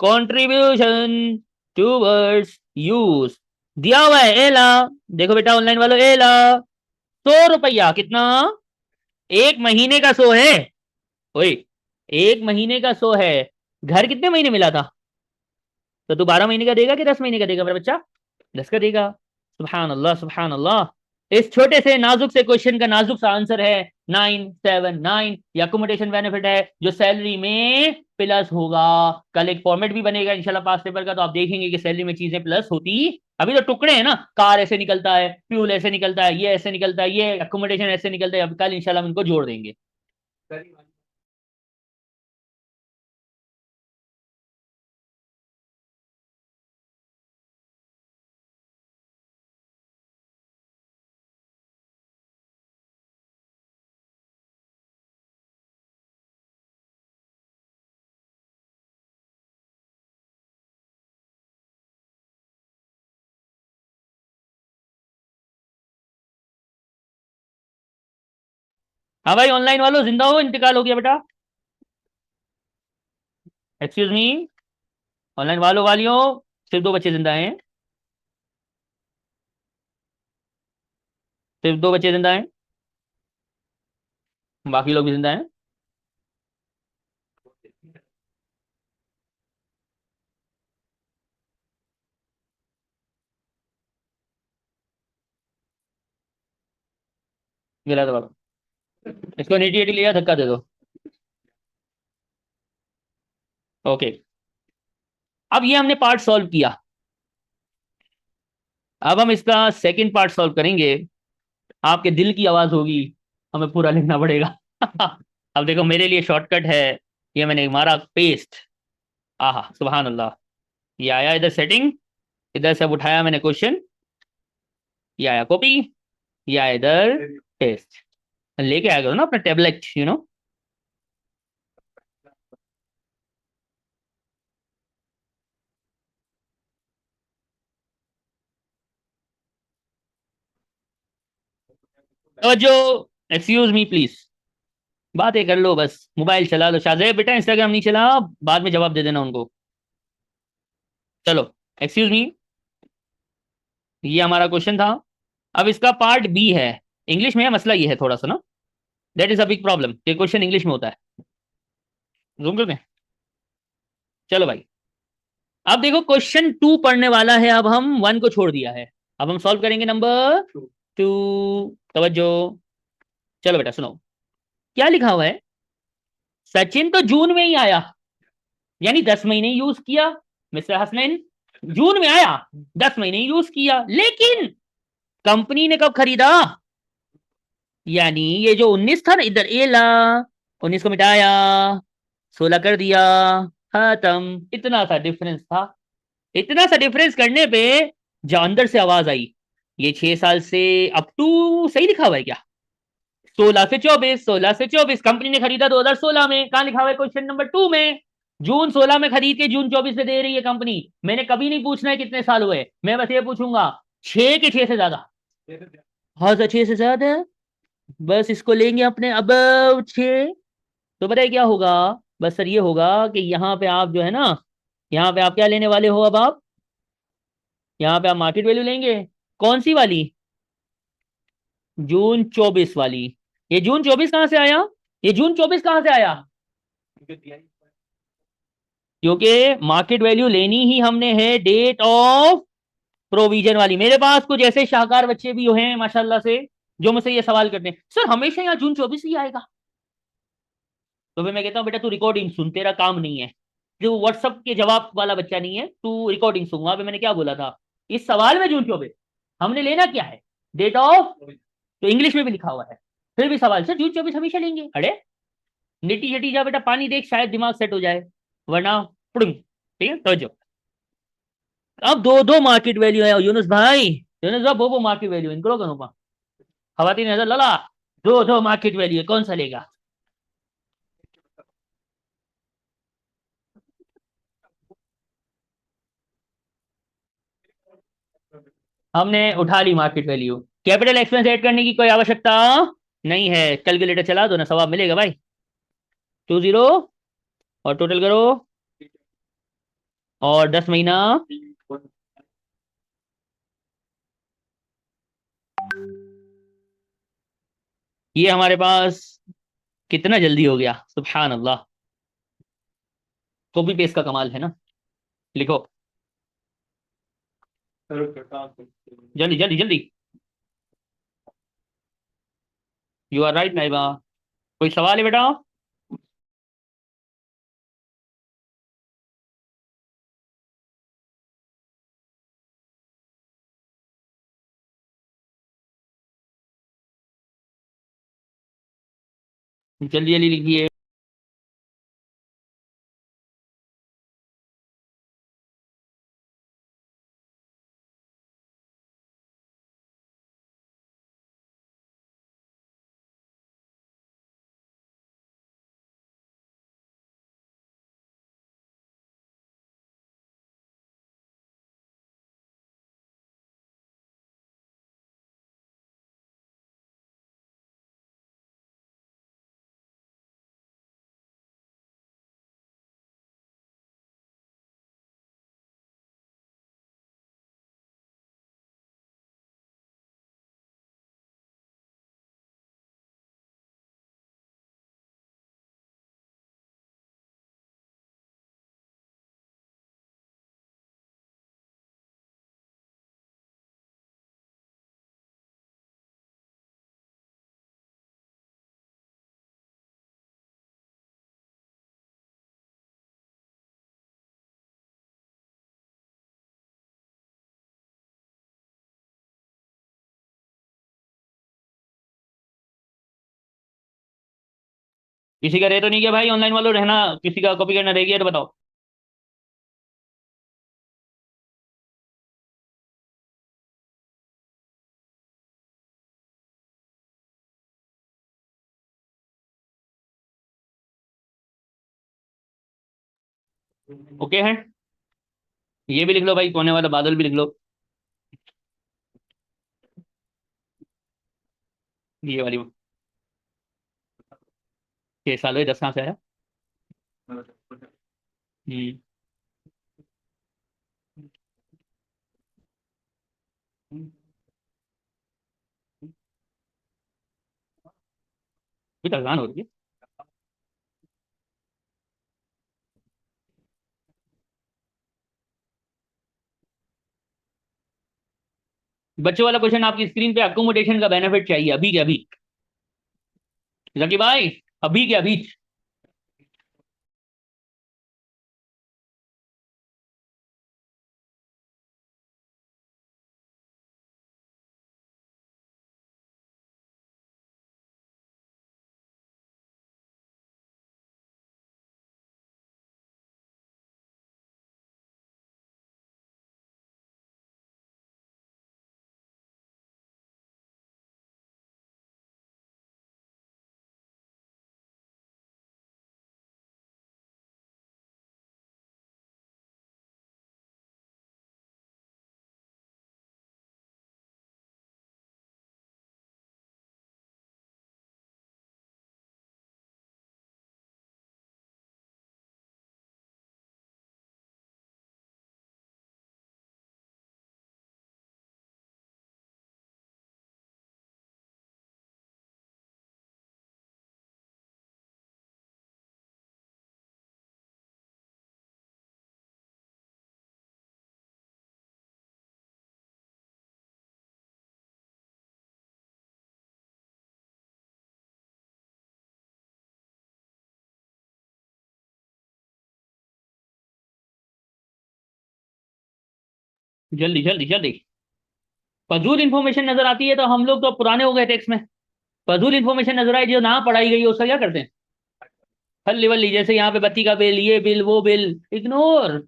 कंट्रीब्यूशन टूवर्ड्स यूज, दिया हुआ है एला, देखो बेटा ऑनलाइन वालों एला, 100 रुपया, कितना, 1 महीने का 100 है, ओए 1 महीने का 100 है। घर कितने महीने मिला था, तो तू 12 महीने का देगा कि 10 महीने का देगा मेरा बच्चा, 10 का देगा। सुभान अल्लाह सुभान अल्लाह। इस छोटे से नाजुक से क्वेश्चन का नाजुक सा आंसर है 979, ये अकोमोडेशन बेनिफिट है जो सैलरी में प्लस होगा। कल एक फॉर्मेट भी बनेगा इंशाल्लाह पास पेपर का, तो आप देखेंगे कि सैलरी में चीजें प्लस होती, अभी तो टुकड़े हैं ना, कार ऐसे निकलता है, फ्यूल ऐसे निकलता है, ये ऐसे निकलता है, ये अकोमोडेशन ऐसे निकलता है, अब कल इंशाल्लाह हम इनको जोड़ देंगे। हाँ भाई ऑनलाइन वालों जिंदा हो, इंतकाल हो गया बेटा, एक्सक्यूज मी, ऑनलाइन वालों वालियों, सिर्फ 2 बच्चे जिंदा हैं, सिर्फ 2 बच्चे जिंदा हैं, बाकी लोग भी जिंदा हैं। गिला दो बाबा, इसको नीटी एटी लिया, धक्का दे दो। ओके, अब ये हमने पार्ट सॉल्व किया, अब हम इसका सेकंड पार्ट सॉल्व करेंगे, आपके दिल की आवाज होगी, हमें पूरा लिखना पड़ेगा। अब देखो मेरे लिए शॉर्टकट है, ये मैंने मारा पेस्ट, आहा सुभान अल्लाह, ये आया इधर सेटिंग, इधर से अब उठाया मैंने क्वेश्चन, ये आया कॉपी, ये आया इधर टेस्ट, लेके आया करो ना अपना टेबलेट जो, एक्सक्यूज मी प्लीज, बातें कर लो बस, मोबाइल चला लो, शाहजेब बेटा इंस्टाग्राम नहीं चला, बाद में जवाब दे देना उनको। चलो, एक्सक्यूज मी, ये हमारा क्वेश्चन था, अब इसका पार्ट बी है, इंग्लिश में है, मसला ये है थोड़ा सा ना, that is a big problem कि क्वेश्चन इंग्लिश में होता है, जूम करके, चलो भाई, अब देखो क्वेश्चन 2 पढ़ने वाला है, अब हम 1 को छोड़ दिया है, अब हम सॉल्व करेंगे नंबर 2, तवज्जो, चलो बेटा सुनो, क्या लिखा हुआ है, सचिन तो जून में ही आया, यानी 10 महीने यूज किया, मिस्टर हसनैन, जून में आया, 10 महीने यूज किया, लेकिन कंपनी ने कब खरीदा, यानी ये जो 19 था ना, इधर ए ला, 19 को मिटाया, 16 कर दिया, खत्म, इतना सा डिफरेंस था, इतना सा डिफरेंस करने पे जो अंदर से आवाज आई, ये 6 साल से अप टू सही लिखा हुआ है क्या, 16 से 24, 16 से 24, कंपनी ने खरीदा 2016 में, कहां लिखा हुआ है क्वेश्चन नंबर 2 में, जून 16 में खरीद के जून 24 में दे रही है कंपनी, मैंने कभी नहीं पूछना है कितने साल हुए, मैं बस ये पूछूंगा 6 से ज्यादा, हाँ सर 6 से ज्यादा, बस इसको लेंगे अपने अब 6, तो बताइए क्या होगा, बस सर ये होगा कि यहाँ पे आप जो है ना, यहाँ पे आप क्या लेने वाले हो, अब आप यहाँ पे आप मार्केट वैल्यू लेंगे, कौन सी वाली, जून 24 वाली, ये जून 24 कहां से आया, ये जून 24 कहां से आया, क्योंकि मार्केट वैल्यू लेनी ही हमने है डेट ऑफ प्रोविजन वाली। मेरे पास कुछ ऐसे शाहकार बच्चे भी हैं माशाल्लाह से, जो मुझसे ये सवाल करते हैं, सर हमेशा यहाँ जून 24 ही आएगा। तो फिर मैं कहता हूँ बेटा तू रिकॉर्डिंग सुन, तेरा काम नहीं है, जो व्हाट्सअप के जवाब वाला बच्चा नहीं है, तू रिकॉर्डिंग सुन। वहां पे मैंने क्या बोला था, इस सवाल में जून 24 हमने लेना क्या है, डेट ऑफ, तो इंग्लिश में भी लिखा हुआ है। फिर भी सवाल, सर जून 24 हमेशा लेंगे? अरे निटी जटी जा बेटा, पानी देख, शायद दिमाग सेट हो जाए, वरना पुड़ुंग। ठीक है, तो जो अब दो दो मार्केट वैल्यू है यूनुस भाई, यूनुस भाई वो मार्केट वैल्यू इनको करो पा खवातीन नजर लला, दो दो मार्केट वैल्यू है, कौन सा लेगा? हमने उठा ली market value, capital expense add करने की कोई आवश्यकता नहीं है, कैलकुलेटर चला दो ना, सवाब मिलेगा भाई। 20 और टोटल करो, और 10 महीना, ये हमारे पास कितना जल्दी हो गया, सुभान अल्लाह। कॉपी पेस्ट का कमाल है ना। लिखो जल्दी जल्दी जल्दी। यू आर राइट नाइबा। कोई सवाल है बेटा? जल्दी जल्दी लिखिए। किसी का रह तो नहीं गया भाई, ऑनलाइन वालों रहना, किसी का कॉपी करना रह गया तो बताओ। ओके है, ये भी लिख लो भाई, कोने वाला बादल भी लिख लो, ये वाली। 6 साल हुए, 10 कहाँ से आया? हम्म। भी थकान हो रही है। बच्चों वाला क्वेश्चन आपकी स्क्रीन पे, अकोमोडेशन का बेनिफिट चाहिए अभी के अभी, जकी भाई, अभी के अभी। जल्दी जल्दी जल्दी। फजूल इंफॉर्मेशन नजर आती है तो हम लोग तो पुराने हो गए टैक्स में। फजूल इंफॉर्मेशन नजर आई जो ना पढ़ाई गई है उसका क्या करते हैं? हल्ली वल्ली, जैसे यहाँ पे बत्ती का बिल, ये बिल, वो बिल, इग्नोर।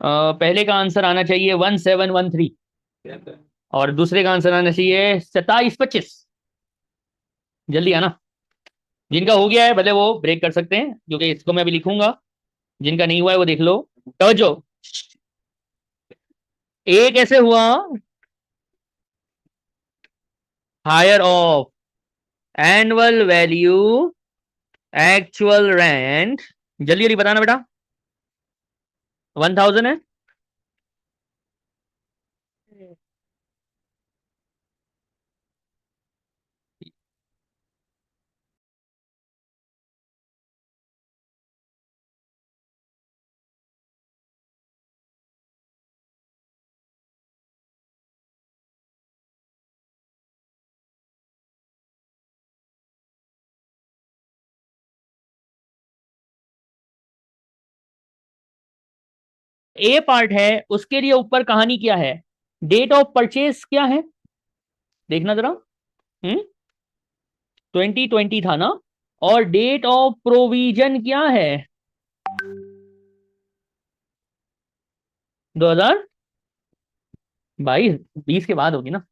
पहले का आंसर आना चाहिए 1713 और दूसरे का आंसर आना चाहिए 2725। जल्दी आना। जिनका हो गया है भले वो ब्रेक कर सकते हैं क्योंकि इसको मैं अभी लिखूंगा। जिनका नहीं हुआ है वो देख लो। जो ए कैसे हुआ? Higher of annual value actual rent. जल्दी जल्दी बताना बेटा। 1000 है। ए पार्ट है, उसके लिए ऊपर कहानी क्या है? डेट ऑफ परचेज क्या है? देखना जरा। 2020 था ना। और डेट ऑफ प्रोविजन क्या है? 2022। 20 के बाद होगी ना।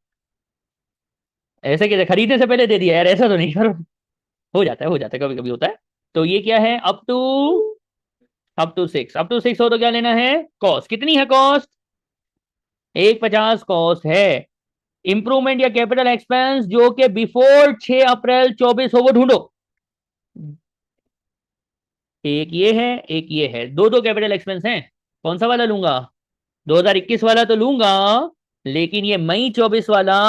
ऐसे कैसे खरीदने से पहले दे दिया यार, ऐसा तो नहीं करो। हो जाता है, हो जाता है, कभी कभी होता है। तो ये क्या है? Up to 6। अप टू 6 हो तो क्या लेना है? कॉस्ट कितनी है? कॉस्ट 150 कॉस्ट है। इंप्रूवमेंट या कैपिटल एक्सपेंस जो कि बिफोर 6 अप्रैल 24 हो वो ढूंढो। एक ये है, एक ये है, दो दो कैपिटल एक्सपेंस हैं। कौन सा वाला लूंगा? 2021 वाला तो लूंगा, लेकिन ये मई 24 वाला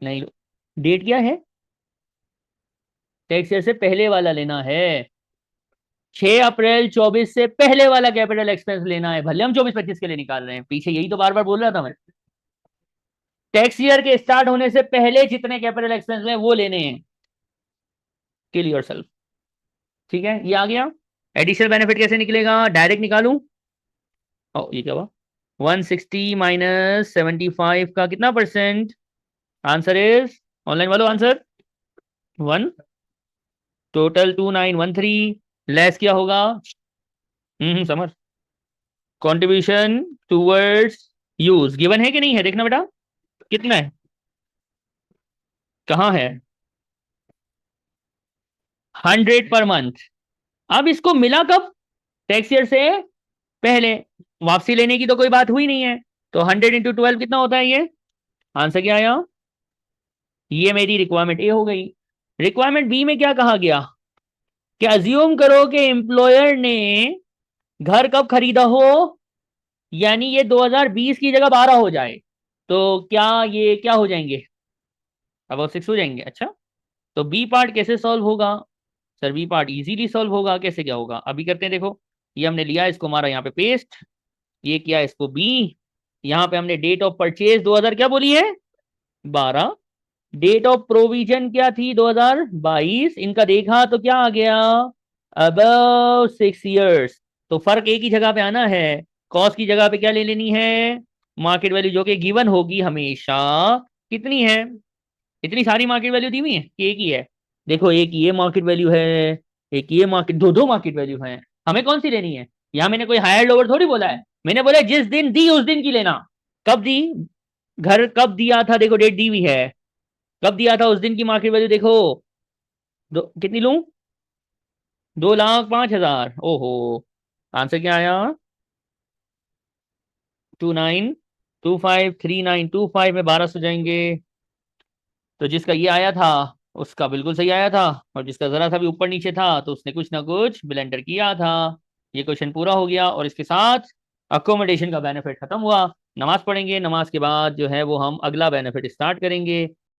नहीं। डेट क्या है? टैक्स ईयर से पहले वाला लेना है। 6 अप्रैल 24 से पहले वाला कैपिटल एक्सपेंस लेना है, भले हम 24-25 के लिए निकाल रहे हैं, पीछे यही तो बार बार बोल रहा था मैं। टैक्स ईयर के स्टार्ट होने से पहले जितने कैपिटल एक्सपेंस हैं वो लेने हैं। Kill yourself. ठीक है, ये आ गया। एडिशनल बेनिफिट कैसे निकलेगा? डायरेक्ट निकालूं? ओ ये क्या हुआ? 160 माइनस 75 का कितना परसेंट? आंसर इज, ऑनलाइन वालों आंसर 1। टोटल 2913 लेस क्या होगा? समझ। कंट्रीब्यूशन टूवर्ड्स यूज गिवन है कि नहीं है? देखना बेटा। कितना है? कहाँ है? 100 पर मंथ। अब इसको मिला कब? टैक्स ईयर से पहले। वापसी लेने की तो कोई बात हुई नहीं है। तो 100 × 12 कितना होता है ये? आंसर क्या आया? ये मेरी रिक्वायरमेंट ए हो गई। रिक्वायरमेंट बी में क्या कहा गया? कि अज्यूम करो कि एम्प्लॉयर ने घर कब खरीदा हो, यानी ये 2020 की जगह 12 हो जाए, तो क्या ये क्या हो जाएंगे? अब 6 हो जाएंगे। अच्छा, तो बी पार्ट कैसे सॉल्व होगा? Sir B part easily solve होगा। कैसे क्या होगा अभी करते हैं, देखो। ये हमने लिया, इसको हमारा यहाँ पे पेस्ट, ये किया इसको बी, यहाँ पे हमने डेट ऑफ परचेज 2000 क्या बोली है 12, डेट ऑफ प्रोविजन क्या थी 2022, इनका देखा तो क्या आ गया अबव 6 years। तो फर्क एक ही जगह पे आना है, कॉस्ट की जगह पे क्या ले लेनी है मार्केट वैल्यू, जो कि गिवन होगी हमेशा कितनी है, इतनी सारी मार्केट वैल्यू दी हुई है कि एक ही है, देखो एक ये मार्केट वैल्यू है, एक ये मार्केट, दो दो मार्केट वैल्यू है, हमें कौन सी लेनी है, यहाँ मैंने कोई हायर लोअर थोड़ी बोला है, मैंने बोला जिस दिन दी उस दिन की लेना। कब दी, घर कब दिया था, देखो डेट दी हुई है, कब दिया था उस दिन की मार्केट वैल्यू देखो, कितनी लूं 2,05,000, ओहो आंसर क्या आया 29253925 में 12 सौ जाएंगे, तो जिसका ये आया था उसका बिल्कुल सही आया था, और जिसका जरा सा भी ऊपर नीचे था तो उसने कुछ ना कुछ ब्लेंडर किया था। ये क्वेश्चन पूरा हो गया और इसके साथ अकोमोडेशन का बेनिफिट खत्म हुआ। नमाज पढ़ेंगे, नमाज के बाद जो है वो हम अगला बेनिफिट स्टार्ट करेंगे।